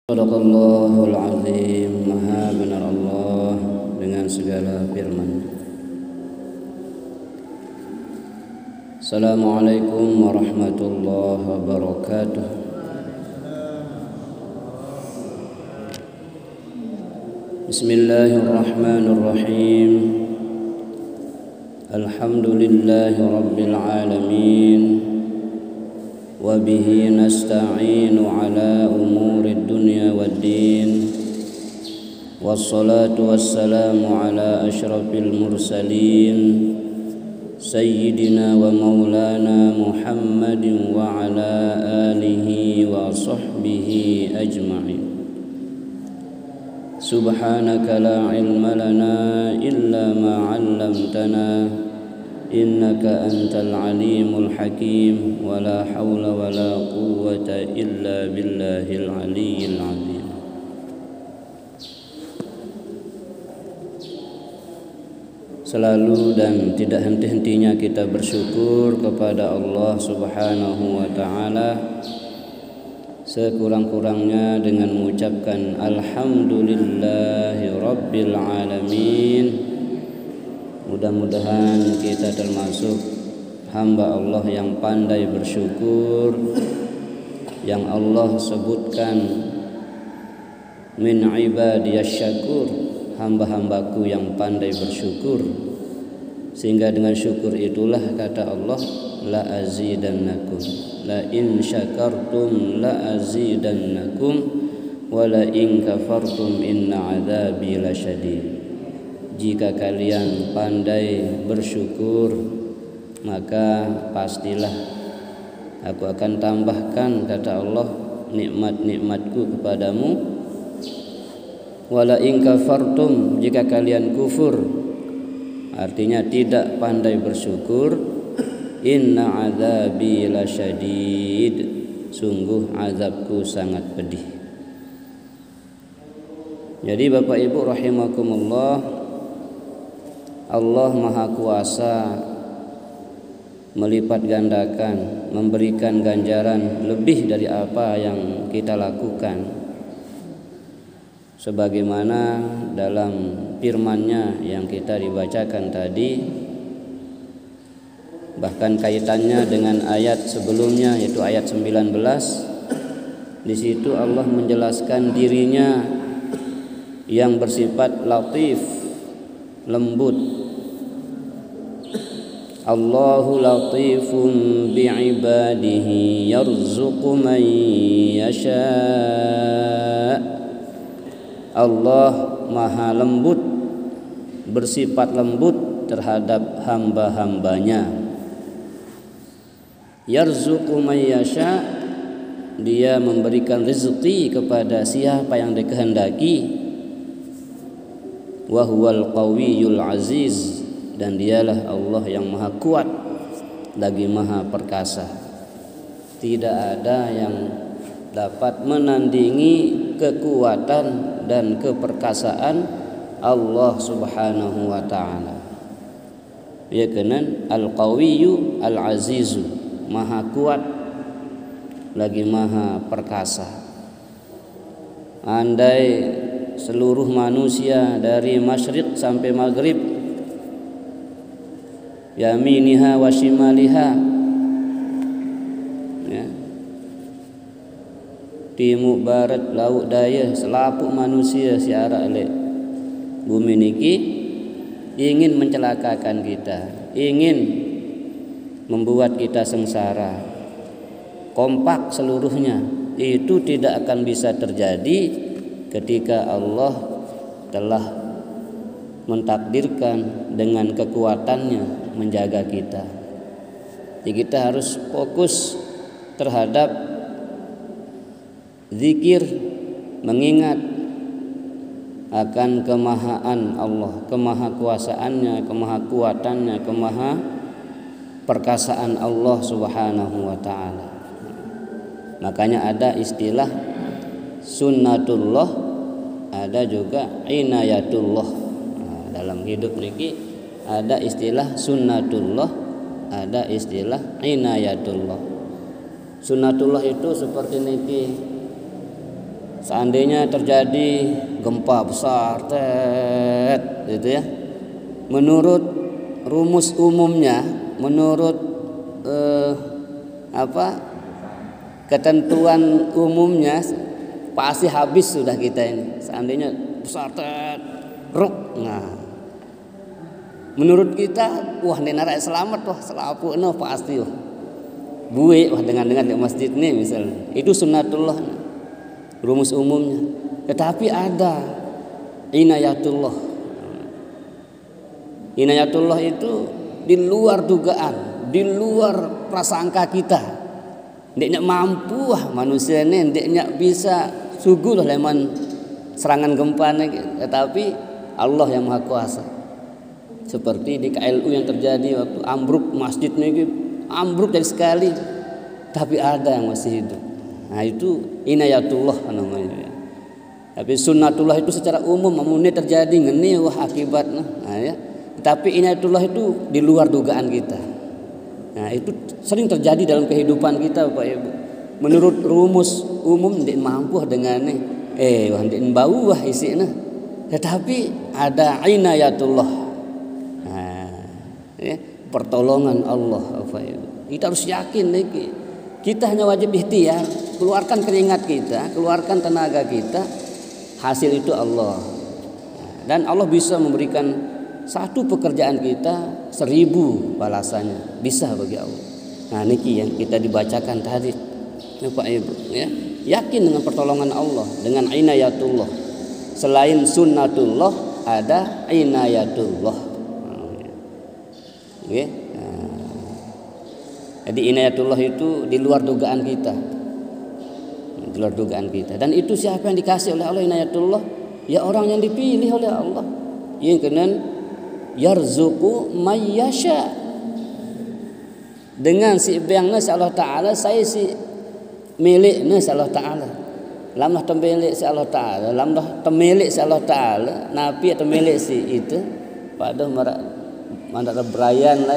Shadaqallahul azim. Maha benar Allah dengan segala firman. Assalamualaikum warahmatullahi wabarakatuh. Bismillahirrahmanirrahim. Alhamdulillahi rabbil alamin. وبه نستعين على أمور الدنيا والدين والصلاة والسلام على أشرف المرسلين سيدنا ومولانا محمد وعلى آله وصحبه أجمعين. سبحانك لا علم لنا إلا ما علمتنا إنك أنت العليم الحكيم ولا حول ولا قوة إلا بالله العلي العظيم. Selalu dan tidak henti-hentinya kita bersyukur kepada Allah Subhanahu wa Ta'ala, sekurang-kurangnya dengan mengucapkan Alhamdulillahi Rabbil Alamin. Mudah-mudahan kita termasuk hamba Allah yang pandai bersyukur, yang Allah sebutkan min ibadiyas syakur, hamba-hambaku yang pandai bersyukur. Sehingga dengan syukur itulah kata Allah, la azidannakum, la in syakartum la azidannakum wa la in kafartum inna adzabi lasyadid. Jika kalian pandai bersyukur, maka pastilah aku akan tambahkan, kata Allah, nikmat-nikmatku kepadamu. Wala in kafartum, jika kalian kufur, artinya tidak pandai bersyukur, inna adzabi lasyadid, sungguh azabku sangat pedih. Jadi Bapak Ibu rahimakumullah, Allah Maha Kuasa melipat gandakan, memberikan ganjaran lebih dari apa yang kita lakukan. Sebagaimana dalam firman-Nya yang kita dibacakan tadi, bahkan kaitannya dengan ayat sebelumnya yaitu ayat 19. Di situ Allah menjelaskan dirinya yang bersifat latif, lembut. Allahu latifun bi'ibadihi yarzuqu man yasha. Allah maha lembut, bersifat lembut terhadap hamba-hambanya. Yarzuqu man yasha, dia memberikan rezeki kepada siapa yang dikehendaki. Wa huwal qawiyyul aziz, dan dialah Allah yang maha kuat lagi maha perkasa. Tidak ada yang dapat menandingi kekuatan dan keperkasaan Allah Subhanahu wa Ta'ala. Ya kanan al-qawiyyu al-azizu, maha kuat lagi maha perkasa. Andai seluruh manusia dari masyriq sampai maghrib, yaminiha wa shimaliha, ya, timur barat laut daya, selapuk manusia siara le bumi niki ingin mencelakakan kita, ingin membuat kita sengsara, kompak seluruhnya, itu tidak akan bisa terjadi ketika Allah telah mentakdirkan dengan kekuatannya menjaga kita. Jadi kita harus fokus terhadap zikir, mengingat akan kemahaan Allah, kemahakuasaannya, kemahakuatannya, kemahaperkasaan Allah Subhanahu wa Ta'ala. Makanya ada istilah sunnatullah, ada juga inayatullah. Dalam hidup niki ada istilah sunnatullah, ada istilah inayatullah. Sunnatullah itu seperti niki seandainya terjadi gempa besar, gitu ya. Menurut rumus umumnya, menurut ketentuan umumnya pasti habis sudah kita ini. Seandainya besar, ruk. Nah, menurut kita, wah ini narak selamat wah selapu no pasti wah. Buik wah dengan di masjid nih misalnya. Itu sunnatullah rumus umumnya. Tetapi ada inayatullah. Inayatullah itu di luar dugaan, di luar prasangka kita. Ndeknya mampu wah manusia ini, ndeknya bisa suguh lah leman serangan gempa nih. Tetapi Allah yang Maha Kuasa. Seperti di KLU yang terjadi waktu ambruk masjid nih, ambruk dari sekali, tapi ada yang masih hidup. Nah itu inayatullah namanya. Tapi sunnatullah itu secara umum ini terjadi ngeni wah akibatnya. Nah ya. Tapi inayatullah itu di luar dugaan kita. Nah itu sering terjadi dalam kehidupan kita Bapak Ibu. Menurut rumus umum ndik mampu dengan wah ndik bau wah isina. Tetapi ada inayatullah. Nah, ya, pertolongan Allah Bapak Ibu. Kita harus yakin nih. Kita hanya wajib ikhtiar, keluarkan keringat kita, keluarkan tenaga kita, hasil itu Allah. Dan Allah bisa memberikan satu pekerjaan kita 1000 balasannya, bisa bagi Allah. Nah niki yang kita dibacakan tadi, Bapak Ibu, ya. Yakin dengan pertolongan Allah, dengan inayatullah. Selain sunnatullah ada inayatullah. Oke. Jadi inayatullah itu di luar dugaan kita. Di luar dugaan kita. Dan itu siapa yang dikasih oleh Allah inayatullah? Ya orang yang dipilih oleh Allah. Yang kenan yarzuqu mayyasha. Dengan si biangna si Allah Ta'ala, saya si miliknya si Allah Ta'ala. Lamlah temilik si Allah Ta'ala, lamlah temilik si Allah Ta'ala, nabi atau milik si itu. Pada mana berayan lah.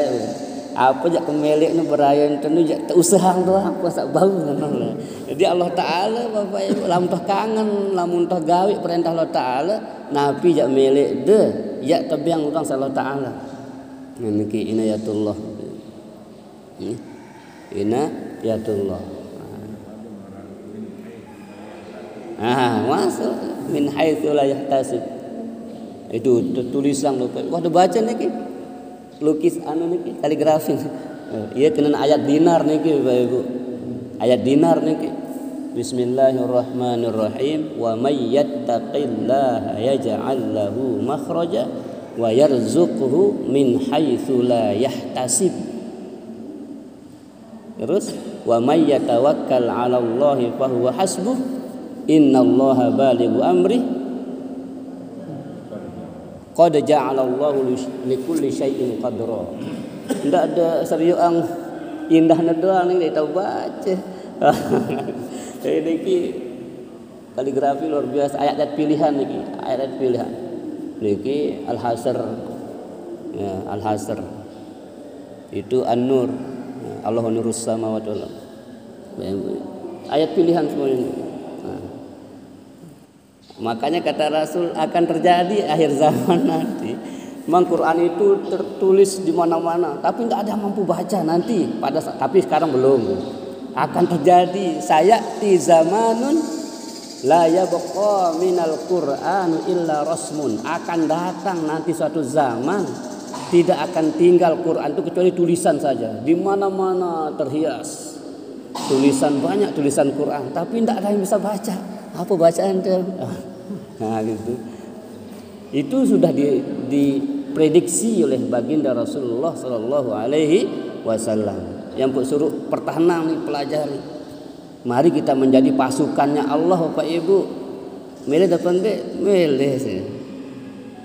Apa jak pemilik nu berayan tenu jak usahang doh apa sak bau ngono. Jadi Allah Taala Bapak Ibu lamun tah kangen, lamun tah gawe perintah Allah Taala, nabi jak milik de, jak tebiang urang Allah Taala. Niki inayatullah. Inayatullah. Masuk min haitsu la yahtasib. Itu tulisan Bapak. Wah baca niki. Lukis niki kaligrafi. Iya kena ayat dinar niki Bapak Ibu. Ayat dinar niki. Bismillahirrahmanirrahim. Wa may yattaqillaha yaj'al lahu makhraja wa yarzuqhu min haitsu la yahtasib. Terus wa may yatawakkal 'ala Allahi fa huwa hasbuh. Innallaha balighu amri. Qad ja'alallahu likulli syai'in qadra. Tidak ada serius yang indahnya doang nih kita baca. Ini kaligrafi luar biasa, ayat-ayat pilihan niki, ayat-ayat pilihan. Niki Al-Hasr. Ya, Al-Hasr. Itu An-Nur. Allah nurus samawati wal ardh. Ayat pilihan semua ini. Makanya kata Rasul akan terjadi akhir zaman nanti. Memang Quran itu tertulis di mana-mana, tapi tidak ada yang mampu baca nanti. Tapi sekarang belum. Akan terjadi sayati zamanun la yabqa minal Qur'an illa rasmun. Akan datang nanti suatu zaman tidak akan tinggal Quran itu kecuali tulisan saja. Di mana-mana terhias tulisan, banyak tulisan Quran, tapi tidak ada yang bisa baca. Apa bacaan itu? Nah gitu. Itu sudah diprediksi oleh baginda Rasulullah Sallallahu Alaihi Wasallam. Yang suruh pertahanan nih pelajari. Mari kita menjadi pasukannya Allah Bapak Ibu. Milih depan deh, milih sih.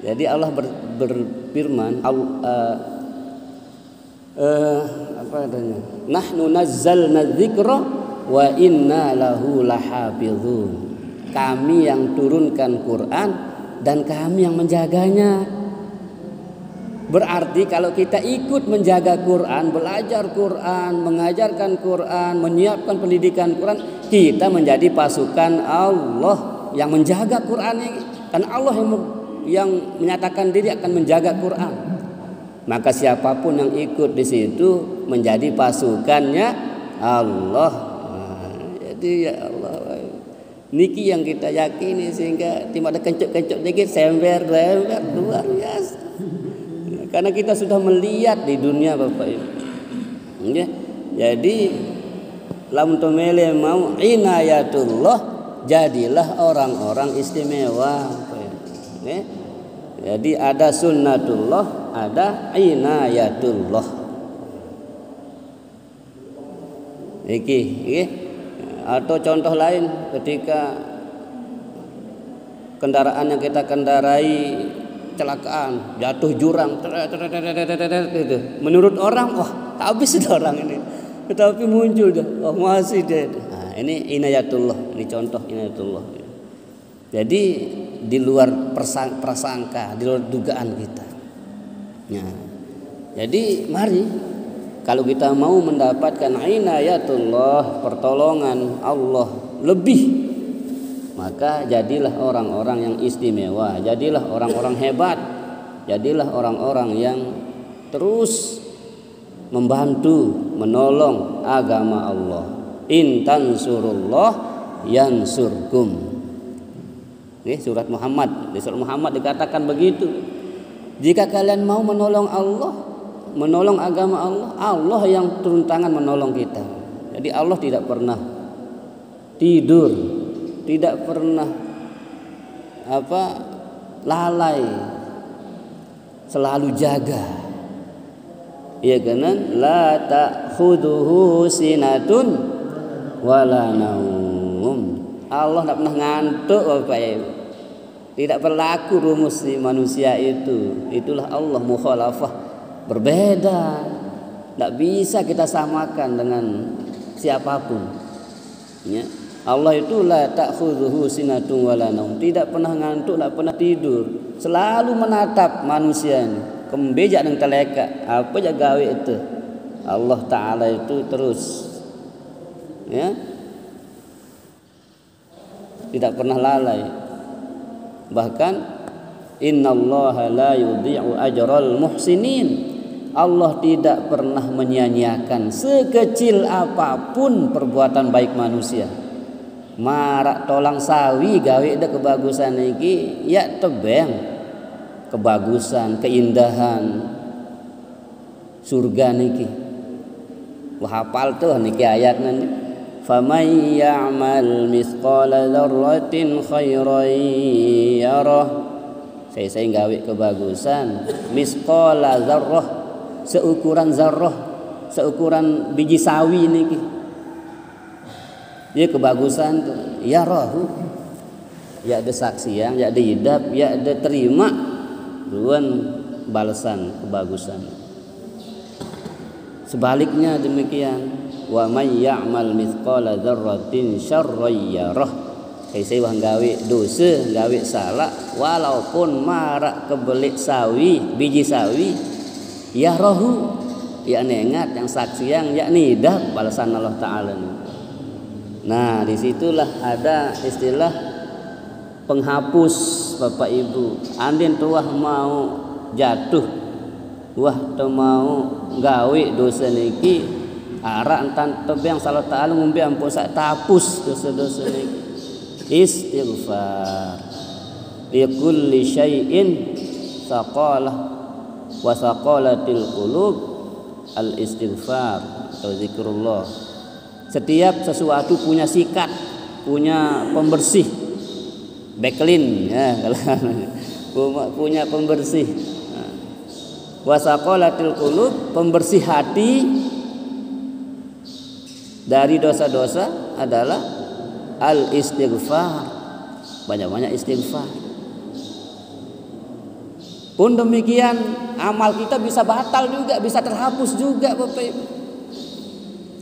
Jadi Allah berfirman, apa katanya? Nahnu nazzalna dzikra wa inna lahu lahafizun. Kami yang turunkan Quran dan kami yang menjaganya. Berarti kalau kita ikut menjaga Quran, belajar Quran, mengajarkan Quran, menyiapkan pendidikan Quran, kita menjadi pasukan Allah. yang menjaga Quran ini. Karena Allah yang menyatakan diri akan menjaga Quran. Maka siapapun yang ikut di situ menjadi pasukannya Allah. Jadi ya Allah, niki yang kita yakini sehingga tidak ada kencuk-kencuk dikit sember luar biasa. Karena kita sudah melihat di dunia Bapak Ibu. Ya. Jadi lam tumele mau inayatullah, jadilah orang-orang istimewa. Ya. Jadi ada sunnatullah, ada inayatullah. Iki. Atau contoh lain ketika kendaraan yang kita kendarai kecelakaan, jatuh jurang, gitu. Menurut orang, wah habis sudah orang ini. Tetapi muncul dah, oh masih deh. Nah, ini inayatullah, ini contoh inayatullah. Jadi di luar prasangka, di luar dugaan kita. Nah, jadi mari kalau kita mau mendapatkan inayatullah, pertolongan Allah lebih, maka jadilah orang-orang yang istimewa, jadilah orang-orang hebat, jadilah orang-orang yang terus membantu, menolong agama Allah. In tansurullah yansurkum. Ini surat Muhammad. Di surat Muhammad dikatakan begitu. Jika kalian mau menolong Allah, menolong agama Allah, Allah yang turun tangan menolong kita. Jadi Allah tidak pernah tidur, tidak pernah lalai, selalu jaga. Ya kanan la ta'khuduhu sinatun wala naum. Allah tidak pernah ngantuk Bapak Ibu. Tidak berlaku rumus si manusia itu. Itulah Allah, mukhalafah, berbeda. Tidak bisa kita samakan dengan siapapun. Ya. Allah itu la ta'khudhuhu sinatun wala naum. Tidak pernah ngantuk, tidak pernah tidur. Selalu menatap manusia ini. Kembejak dan teleka. Apa aja gawe itu. Allah Ta'ala itu terus. Ya. Tidak pernah lalai. Bahkan innallaha la yudhi'u ajral muhsinin. Allah tidak pernah menyia-nyiakan sekecil apapun perbuatan baik manusia. Marak tolang sawi gawe de kebagusan iki ya tebeng kebagusan, keindahan surga niki. Wah hafal tuh niki ayatnya nih. Faman ya'mal mithqala dzarratin khairan yarah. Saya gawe kebagusan mithqala dzarrah, seukuran zarrah, seukuran biji sawi niki. Ya kebagusan tuh yarahu. Ya ada saksian, ya ada hidap, ya ada terima duan balasan kebagusan. Sebaliknya demikian. Wa may ya'mal mithqala dzarratin syarran yarah. Kayak saya gawe dosa, gawe salah, walaupun marak kebelik sawi, biji sawi, yarahu, ya nengat yang saksi yang yakni hidap balasan Allah Ta'ala. Nah disitulah ada istilah penghapus Bapak Ibu. Andin tuah mau jatuh, wah tuh mau gawe dosa niki, arak entan tebang salah Ta'ala ngumpi ampun sak tapus dosa-dosa niki. Istighfar li kulli syai'in saqalah wa saqalatil qulub al istighfar atau zikrullah. Setiap sesuatu punya sikat, punya pembersih, backlin ya kalau punya pembersih. Wa saqalatil qulub, pembersih hati dari dosa-dosa adalah al-istighfar. Banyak-banyak istighfar. Pun demikian amal kita bisa batal juga, bisa terhapus juga Bapak Ibu.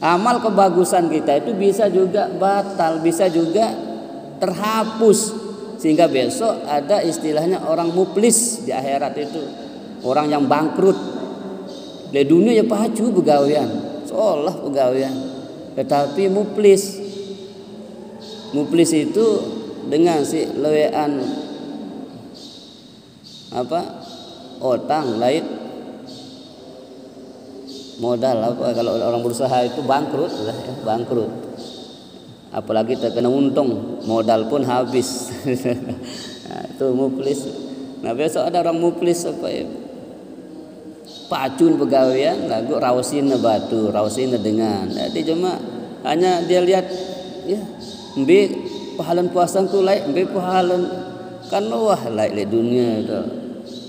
Amal kebagusan kita itu bisa juga batal, bisa juga terhapus. Sehingga besok ada istilahnya orang muflis di akhirat itu. Orang yang bangkrut. Di dunia ya pacu begawian, seolah begawian. Tetapi muflis itu dengan si lewean otang lain modal kalau orang berusaha itu bangkrut lah ya, bangkrut. Apalagi terkena untung, modal pun habis. Nah, itu muflis. Nah, besok ada orang muflis pacun pegawaian lagu rausina batu, rausina dengan. Jadi cuma hanya dia lihat ya, mbe pahalan puasaku lain, mbe pahalan kan wah lain dunia itu.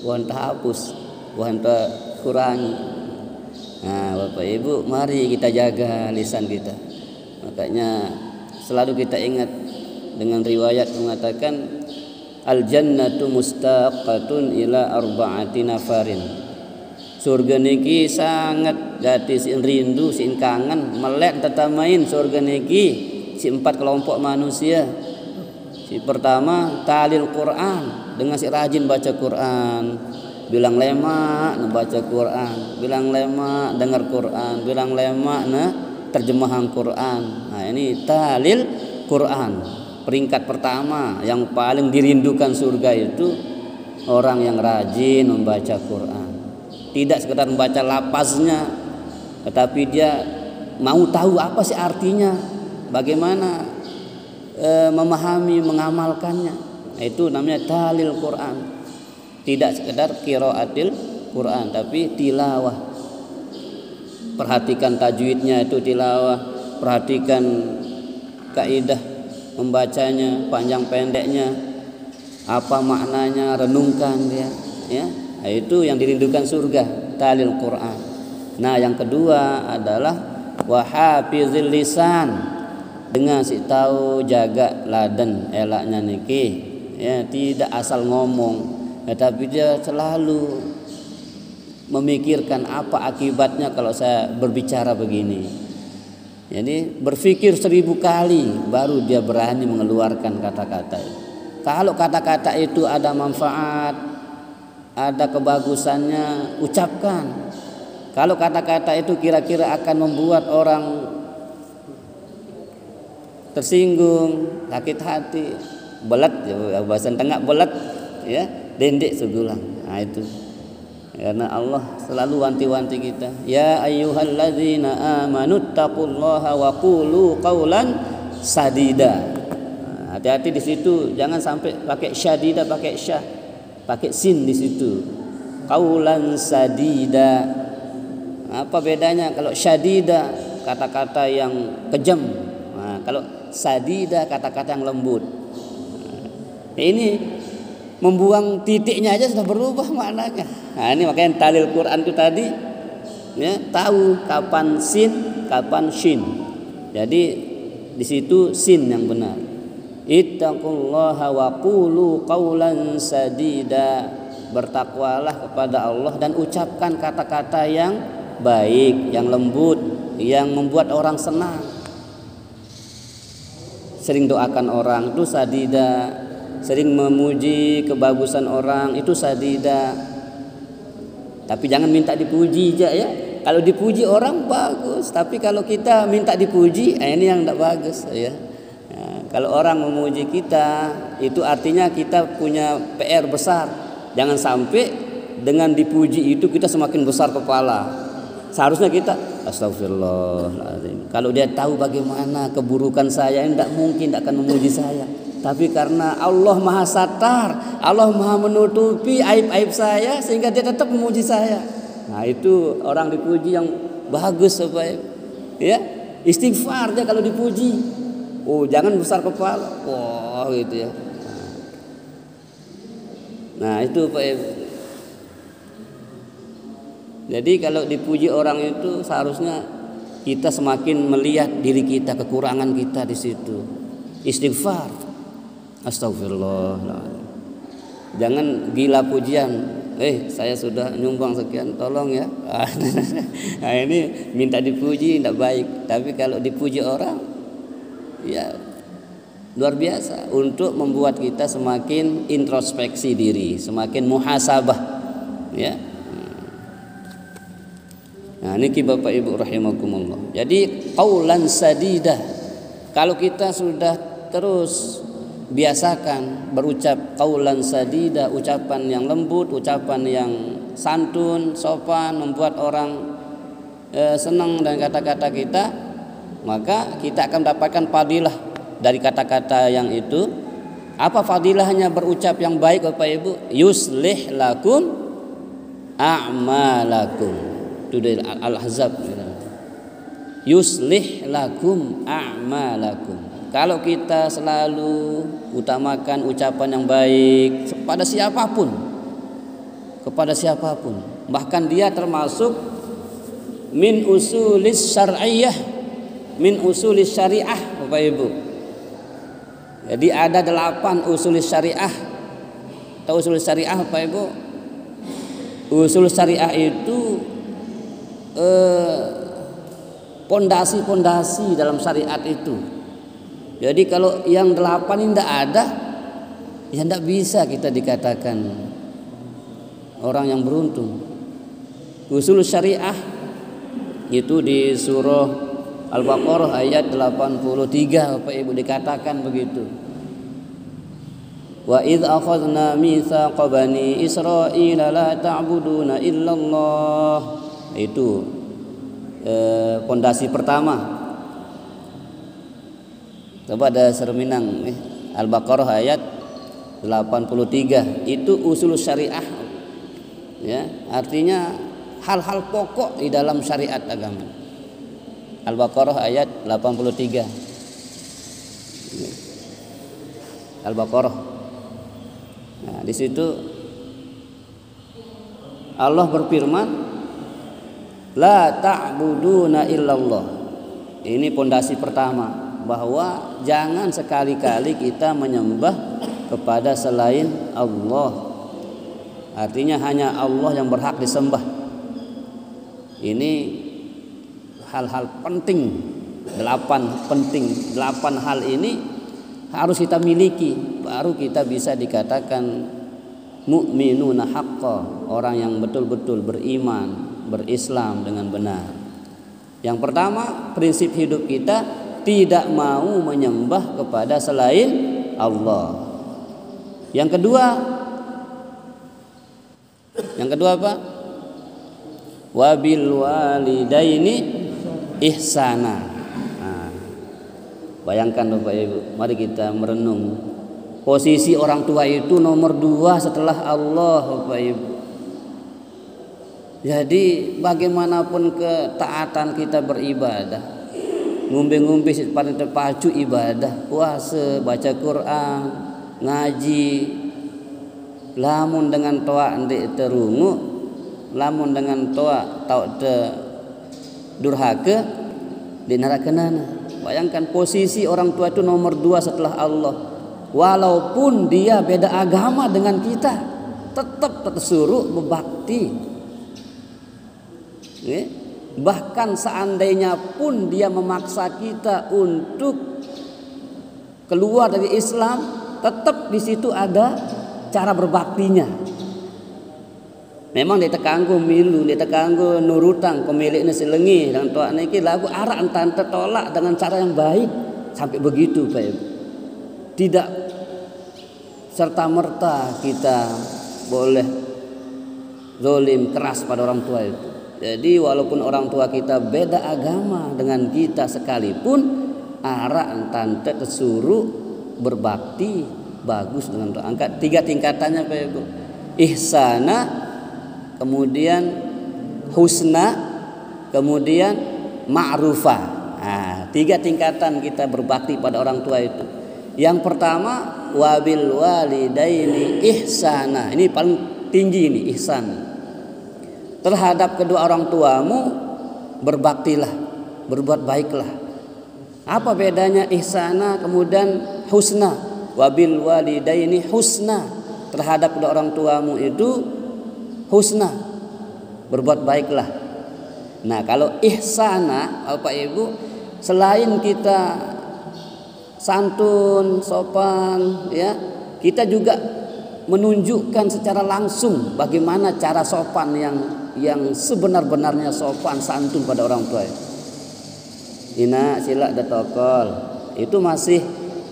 Wah entah hapus, wah entah kurangi. Nah, Bapak Ibu, mari kita jaga lisan kita. Makanya selalu kita ingat dengan riwayat mengatakan al-jannatu mustaqatun ila arba'ati nafarin. Surga niki sangat gati sin rindu sin kangen melek tetamain surga niki si 4 kelompok manusia. Si pertama talil Quran, dengan si rajin baca Quran. Bilang lemak baca Quran, bilang lemak dengar Quran, bilang lemak terjemahan Quran. Nah, ini talil Quran. Peringkat pertama yang paling dirindukan surga itu orang yang rajin membaca Quran. Tidak sekedar membaca lafaznya, tetapi dia mau tahu apa sih artinya, bagaimana memahami, mengamalkannya. Nah, itu namanya talil Quran. Tidak sekedar qiraatil Quran, tapi tilawah. Perhatikan tajwidnya itu tilawah, perhatikan kaidah membacanya, panjang pendeknya, apa maknanya, renungkan dia, ya. Nah, itu yang dirindukan surga, talil Quran. Nah, yang kedua adalah wahafizil lisan, dengan si tahu jaga laden elaknya niki, ya, tidak asal ngomong. Tetapi dia selalu memikirkan apa akibatnya kalau saya berbicara begini. Jadi berpikir 1000 kali baru dia berani mengeluarkan kata-kata itu. Kalau kata-kata itu ada manfaat, ada kebagusannya, ucapkan. Kalau kata-kata itu kira-kira akan membuat orang tersinggung, sakit hati, belat, ya, bahasa tengah belat, ya, dendek segulang. Nah, itu karena Allah selalu wanti-wanti kita, ya ayyuhalladzina amanu taqullaha wa qulu qaulan sadida. Nah, hati-hati di situ, jangan sampai pakai syadida, pakai syah, pakai sin di situ. Qaulan sadida. Apa bedanya? Kalau syadida kata-kata yang kejam. Nah, kalau sadida kata-kata yang lembut. Nah, ini membuang titiknya aja sudah berubah maknanya. Nah, ini makanya talil Quran itu tadi, ya, tahu kapan sin, kapan shin. Jadi di situ sin yang benar. Ittaqullaha wa qulu qaulan sadida. Bertakwalah kepada Allah dan ucapkan kata-kata yang baik, yang lembut, yang membuat orang senang. Sering doakan orang itu sadida, sering memuji kebagusan orang itu sadida. Tapi jangan minta dipuji aja, ya. Kalau dipuji orang bagus, tapi kalau kita minta dipuji, ini yang tidak bagus, ya. Nah, kalau orang memuji kita, itu artinya kita punya PR besar. Jangan sampai dengan dipuji itu kita semakin besar kepala. Seharusnya kita astagfirullahaladzim. Kalau dia tahu bagaimana keburukan saya, tidak mungkin tidak akan memuji saya. Tapi karena Allah Maha Satar, Allah Maha menutupi aib-aib saya, sehingga dia tetap memuji saya. Nah, itu orang dipuji yang bagus, supaya ya, istighfar dia kalau dipuji. Oh, jangan besar kepala. Wah, gitu ya. Nah, itu Pak. Jadi kalau dipuji orang itu seharusnya kita semakin melihat diri kita, kekurangan kita di situ. Istighfar. Astagfirullahaladzim. Jangan gila pujian. Saya sudah nyumbang sekian, tolong ya. Nah, ini minta dipuji tidak baik. Tapi kalau dipuji orang, ya luar biasa untuk membuat kita semakin introspeksi diri, semakin muhasabah, ya. Nah, niki Bapak Ibu rahimakumullah. Jadi qaulan sadida. Kalau kita sudah terus biasakan berucap qaulan sadida, ucapan yang lembut, ucapan yang santun, sopan, membuat orang senang dengan kata-kata kita, maka kita akan mendapatkan fadilah dari kata-kata yang itu. Apa fadilahnya berucap yang baik Bapak Ibu? Yuslih lakum a'malakum. Itu dari Al-Ahzab. Yuslih lakum a'malakum. Kalau kita selalu utamakan ucapan yang baik kepada siapapun, bahkan dia termasuk min usulis syar'iyyah, min usulis syariah Bapak Ibu. Jadi ada 8 usulis syariah. Tahu usul syariah Bapak Ibu? Usul syariah itu pondasi-pondasi dalam syariat itu. Jadi kalau yang 8 ini tidak ada, ya tidak bisa kita dikatakan orang yang beruntung. Usul syariah itu di surah Al-Baqarah ayat 83 Bapak Ibu dikatakan begitu. Wa idz akhadna mitsaqa bani Israila la ta'buduna illallah. Itu pondasi pertama. Coba ada Serminang Al-Baqarah ayat 83. Itu usul syariah. Ya, artinya hal-hal pokok di dalam syariat agama. Al-Baqarah ayat 83. Al-Baqarah. Nah, di situ Allah berfirman, la ta'buduna illallah. Ini pondasi pertama, bahwa jangan sekali-kali kita menyembah kepada selain Allah. Artinya hanya Allah yang berhak disembah. Ini hal-hal penting, 8 hal ini harus kita miliki, baru kita bisa dikatakan mu'minuna haqqan, orang yang betul-betul beriman, berislam dengan benar. Yang pertama, prinsip hidup kita tidak mau menyembah kepada selain Allah. Yang kedua apa? Wabil walidaini ihsana. Nah, bayangkan Bapak Ibu, mari kita merenung. Posisi orang tua itu nomor 2 setelah Allah Bapak Ibu. Jadi bagaimanapun ketaatan kita beribadah, ngumbe-ngumbe paling terpacu ibadah, puasa, baca Quran, ngaji, lamun dengan toa ndik terungu, lamun dengan toa tau te durhaka di neraka nana. Bayangkan posisi orang tua itu nomor 2 setelah Allah. Walaupun dia beda agama dengan kita, tetap tersuruh berbakti. Bahkan seandainya pun dia memaksa kita untuk keluar dari Islam, tetap di situ ada cara berbaktinya. Memang dia terkanggu milu, dia terkanggu nurutang pemiliknya selengi dan tua niki lagu arah antan tertolak dengan cara yang baik sampai begitu Pak Ibu. Tidak serta merta kita boleh zalim keras pada orang tua itu. Jadi walaupun orang tua kita beda agama dengan kita sekalipun, arah tante tersuruh berbakti bagus dengan doa. Angkat 3 tingkatannya Pak Ibu. Ihsana, kemudian husna, kemudian ma'rufah. Nah, 3 tingkatan kita berbakti pada orang tua itu. Yang pertama, wabil walidaini ihsana. Ini paling tinggi ini, ihsan. Terhadap kedua orang tuamu berbaktilah, berbuat baiklah. Apa bedanya ihsana kemudian husna? Wabil walidaini husna. Terhadap kedua orang tuamu itu husna, berbuat baiklah. Nah, kalau ihsana Bapak Ibu, selain kita santun, sopan, ya, kita juga menunjukkan secara langsung bagaimana cara sopan yang sebenar-benarnya sopan santun pada orang tua. Ina sila datokol itu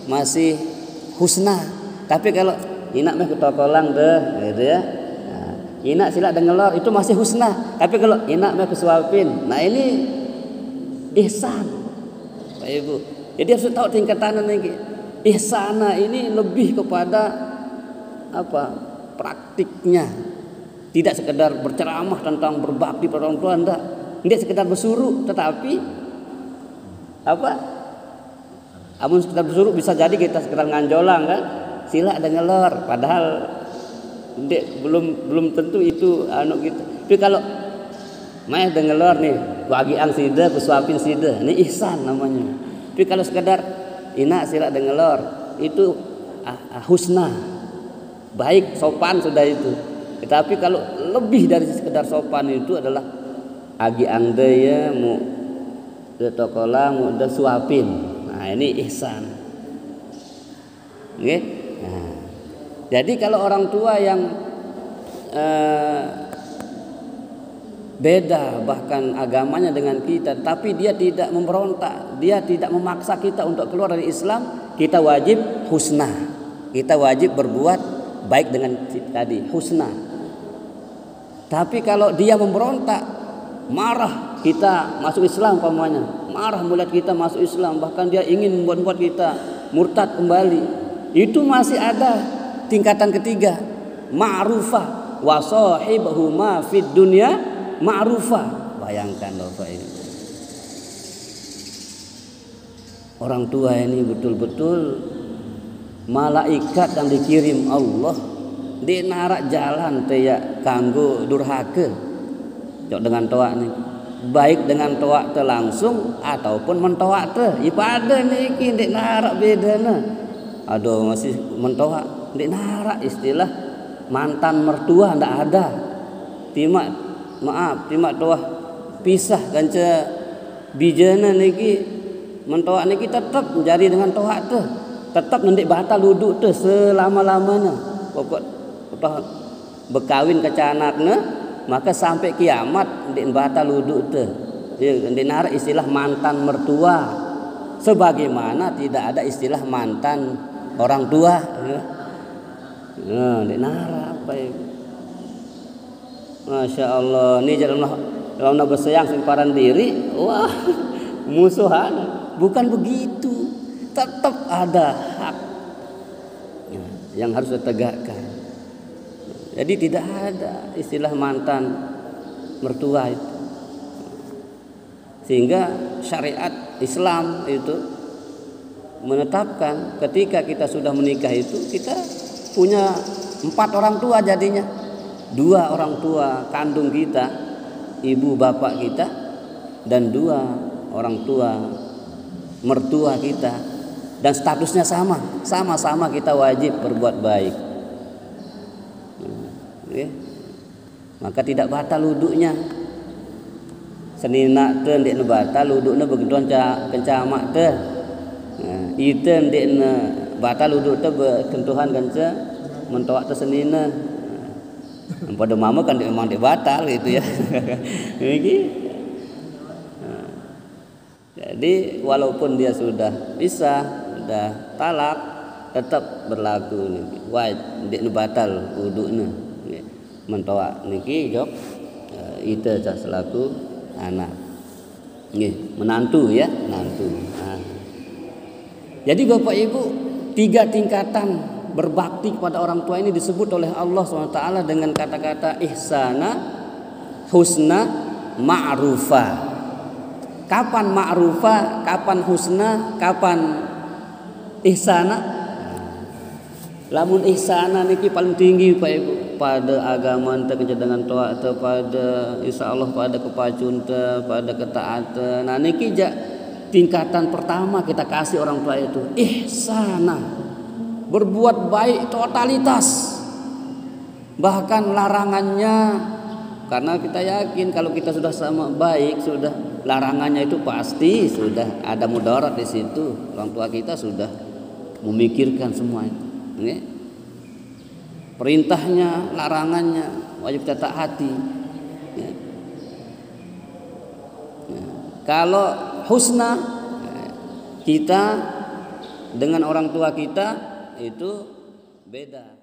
masih husna. Tapi kalau inak meh ketokolang deh gitu ya. Nah, inak sila dengelor itu masih husna. Tapi kalau inak meh kesuapin, nah ini ihsan. Pak Ibu. Jadi harus tahu tingkatan ini. Ihsana ini lebih kepada apa? Praktiknya. Tidak sekedar berceramah tentang berbakti pada orang tua, enggak. Tidak sekedar bersuruh, tetapi apa? Amun sekedar bersuruh bisa jadi kita sekedar nganjolang kan? Sila dengelor, padahal belum tentu itu anu gitu. Tapi kalau main dengelor nih, bagi ang sida, kusuapin sida, ini ihsan namanya. Tapi kalau sekedar ina sila dengelor, itu husna, baik sopan sudah itu. Tetapi kalau lebih dari sekedar sopan itu adalah agi angde ya mu de tokola mu de suapin. Nah, ini ihsan. Oke? Nah, jadi kalau orang tua yang beda bahkan agamanya dengan kita, tapi dia tidak memberontak, dia tidak memaksa kita untuk keluar dari Islam, kita wajib husna. Kita wajib berbuat baik dengan tadi, husna. Tapi kalau dia memberontak, marah kita masuk Islam pamannya, marah melihat kita masuk Islam, bahkan dia ingin membuat kita murtad kembali, itu masih ada tingkatan ketiga, ma'rufah wa sahibhuma fid dunya ma'rufah. Bayangkan Bapak ini, orang tua ini betul-betul malaikat yang dikirim Allah di narak jalan teya kanggo durhaka jok dengan toak nih, baik dengan toak te langsung ataupun mentoak te ipada niki di narak bedana. Aduh masih mentoak di narak, istilah mantan mertua ndak ada. Maaf toah pisah kanca bijana niki mentoak niki tetap menjadi dengan toak te, tetap nanti batal wudhu te selama-lamanya. Pokok bekawin ke anaknya maka sampai kiamat di batal wudhu teh. Di nar istilah mantan mertua, sebagaimana tidak ada istilah mantan orang tua. Nah, di nar apa itu? Masya Allah, ini dalam bersayang simparan diri, wah musuhan. Bukan begitu, tetap ada hak yang harus ditegakkan. Jadi tidak ada istilah mantan mertua itu. Sehingga syariat Islam itu menetapkan ketika kita sudah menikah itu kita punya 4 orang tua jadinya. 2 orang tua kandung kita, ibu bapak kita, dan 2 orang tua mertua kita, dan statusnya sama-sama kita wajib berbuat baik. Maka tidak batal wuduknya. Senina teu ndekna batal wudukna begituan kencamak teh. Nah, itu ndekna batal wuduk teh berkentuhan kanca mentoak teh senina. Pada mama kan memang dia batal gitu ya. Jadi walaupun dia sudah pisah, sudah talak, tetap berlaku niki. Wajib ndekna batal wudukna. Mentoak niki jok ite selaku anak nggih, menantu ya, menantu. Nah. Jadi Bapak Ibu, 3 tingkatan berbakti kepada orang tua ini disebut oleh Allah SWT dengan kata-kata ihsana, husna, ma'rufah. Kapan ma'rufah, kapan husna, kapan ihsana? Lamun ihsana niki paling tinggi Pak Ibu, pada agama teh dengan toa teh, pada insyaallah pada kepacun teh, pada ketaatan. Nah niki tingkatan pertama kita kasih orang tua itu ihsana, berbuat baik totalitas. Bahkan larangannya, karena kita yakin kalau kita sudah sama baik, sudah larangannya itu pasti sudah ada mudarat di situ. Orang tua kita sudah memikirkan semua itu. Perintahnya, larangannya wajib kita taati. Kalau husna, kita dengan orang tua kita itu beda.